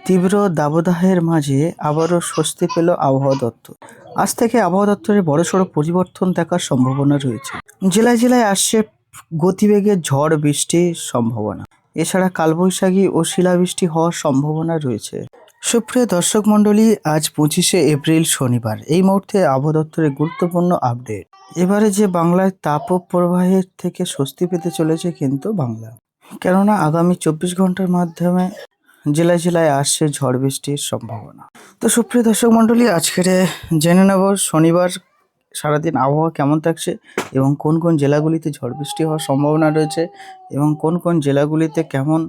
তীব্র দাবদাহের মাঝে আবারও স্বস্তি পেল আবহাওয়া দপ্তর। আজ থেকে আবহাওয়া দপ্তরে বড়সড় পরিবর্তন দেখার সম্ভাবনা রয়েছে। জেলায় জেলায় আসছে গতিবেগে ঝড় বৃষ্টির সম্ভাবনা। এছাড়া কালবৈশাখী ও শিলাবৃষ্টি হওয়ার সম্ভাবনা রয়েছে। সুপ্রিয় দর্শক মণ্ডলী, আজ 25শে এপ্রিল শনিবার। এই মুহূর্তে আবহাওয়া দপ্তরের গুরুত্বপূর্ণ আপডেট। এবারে যে বাংলায় তাপপ্রবাহের থেকে স্বস্তি পেতে চলেছে কিন্তু বাংলা, কেননা আগামী 24 ঘন্টার মাধ্যমে জেলায় জেলায় আসছে ঝড় বৃষ্টির সম্ভাবনা। তো সুপ্রিয় দর্শক মণ্ডলী, আজকের জেনে নেব শনিবার সারাদিন আবহাওয়া কেমন থাকছে এবং কোন কোন জেলাগুলিতে ঝড় বৃষ্টি হওয়ার সম্ভাবনা রয়েছে এবং কোন কোন জেলাগুলিতে কেমন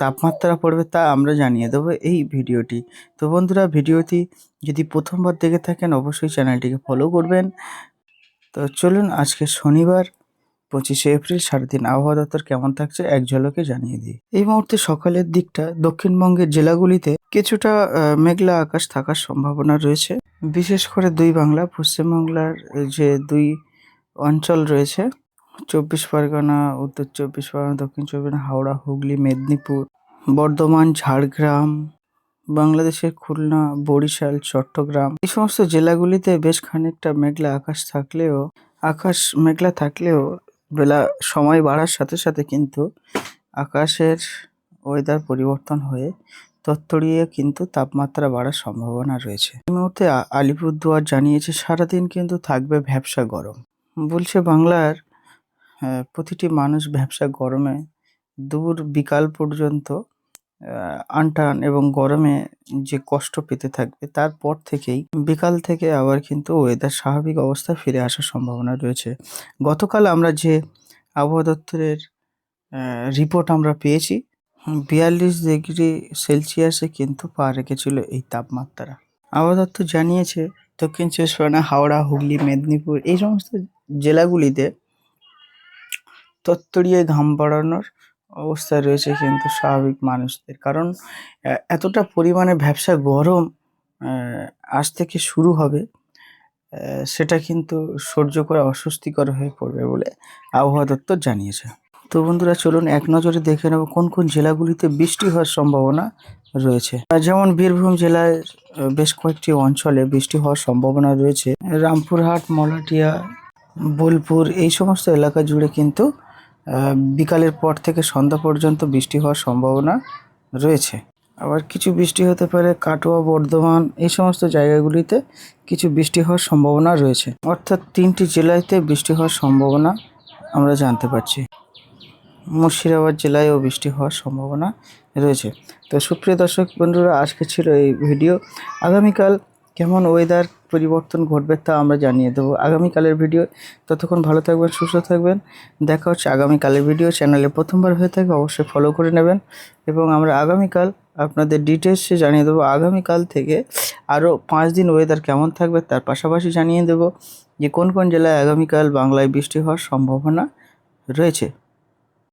তাপমাত্রা পড়বে তা আমরা জানিয়ে দেবো এই ভিডিওটি। তো বন্ধুরা, ভিডিওটি যদি প্রথমবার দেখে থাকেন অবশ্যই চ্যানেলটিকে ফলো করবেন। তো চলুন আজকে শনিবার 25শে এপ্রিল সারাদিন আবহাওয়া দপ্তর কেমন থাকছে এক ঝলকে জানিয়ে দিই। এই মুহূর্তে সকালের দিকটা দক্ষিণবঙ্গের জেলাগুলিতে কিছুটা মেঘলা আকাশ থাকার সম্ভাবনা রয়েছে। বিশেষ করে দুই বাংলা, পশ্চিমবাংলার যে দুই অঞ্চল রয়েছে, 24 পরগনা, উত্তর 24 পরগনা, দক্ষিণ 24 পরগনা, হাওড়া, হুগলি, মেদিনীপুর, বর্ধমান, ঝাড়গ্রাম, বাংলাদেশের খুলনা, বরিশাল, চট্টগ্রাম, এই সমস্ত জেলাগুলিতে বেশ খানিকটা মেঘলা আকাশ মেঘলা থাকলেও বেলা সময় বাড়ার সাথে সাথে কিন্তু আকাশের ওয়েদার পরিবর্তন হয়ে তত্ত্বরিয়ে কিন্তু তাপমাত্রা বাড়ার সম্ভাবনা রয়েছে। এই মুহূর্তে আলিপুরদুয়ার জানিয়েছে সারাদিন কিন্তু থাকবে ভ্যাপসা গরম। বলছে বাংলার প্রতিটি মানুষ ভ্যাপসা গরমে দূর বিকাল পর্যন্ত আনটান এবং গরমে যে কষ্ট পেতে থাকবে, তারপর থেকেই বিকাল থেকে আবার কিন্তু ওয়েদার স্বাভাবিক অবস্থায় ফিরে আসার সম্ভাবনা রয়েছে। গতকাল আমরা যে আবহাওয়া দপ্তরের রিপোর্ট আমরা পেয়েছি, 42 ডিগ্রি সেলসিয়াসে কিন্তু পা রেখেছিল এই তাপমাত্রা। আবহাওয়া দপ্তর জানিয়েছে দক্ষিণ 24 পরগনা, হাওড়া, হুগলি, মেদিনীপুর, এই সমস্ত জেলাগুলিতে তত্ত্বরিয়ে ঘাম বাড়ানোর অবস্থায় রয়েছে কিন্তু স্বাভাবিক মানুষদের, কারণ এতটা পরিমাণে ভ্যাপসা গরম আজ থেকে শুরু হবে, সেটা কিন্তু সহ্য করা অস্বস্তিকর হয়ে পড়বে বলে আবহাওয়া দপ্তর জানিয়েছে। তো বন্ধুরা, চলুন এক নজরে দেখে নেব কোন কোন জেলাগুলিতে বৃষ্টি হওয়ার সম্ভাবনা রয়েছে। যেমন বীরভূম জেলায় বেশ কয়েকটি অঞ্চলে বৃষ্টি হওয়ার সম্ভাবনা রয়েছে। রামপুরহাট, মলাটিয়া, বোলপুর, এই সমস্ত এলাকা জুড়ে কিন্তু বিকালের পর থেকে সন্ধ্যা পর্যন্ত বৃষ্টি হওয়ার সম্ভাবনা রয়েছে। আবার কিছু বৃষ্টি হতে পারে কাটোয়া, বর্ধমান, এই সমস্ত জায়গাগুলিতে কিছু বৃষ্টি হওয়ার সম্ভাবনা রয়েছে। অর্থাৎ 3টি জেলাতে বৃষ্টি হওয়ার সম্ভাবনা আমরা জানতে পারছি। মুর্শিদাবাদ জেলায়ও বৃষ্টি হওয়ার সম্ভাবনা রয়েছে। তো সুপ্রিয় দর্শক বন্ধুরা, আজকে ছিল এই ভিডিও। আগামীকাল কেমন ওয়েদার পরিবর্তন ঘটবে তা আমরা জানিয়ে দেবো আগামীকালের ভিডিও। ততক্ষণ ভালো থাকবেন, সুস্থ থাকবেন। দেখা হচ্ছে আগামীকালের ভিডিও। চ্যানেলে প্রথমবার হয়ে থাকে অবশ্যই ফলো করে নেবেন এবং আমরা আগামীকাল আপনাদের ডিটেলসে জানিয়ে দেবো আগামীকাল থেকে আরও 5 দিন ওয়েদার কেমন থাকবে, তার পাশাপাশি জানিয়ে দেবো যে কোন কোন জেলায় আগামীকাল বাংলায় বৃষ্টি হওয়ার সম্ভাবনা রয়েছে।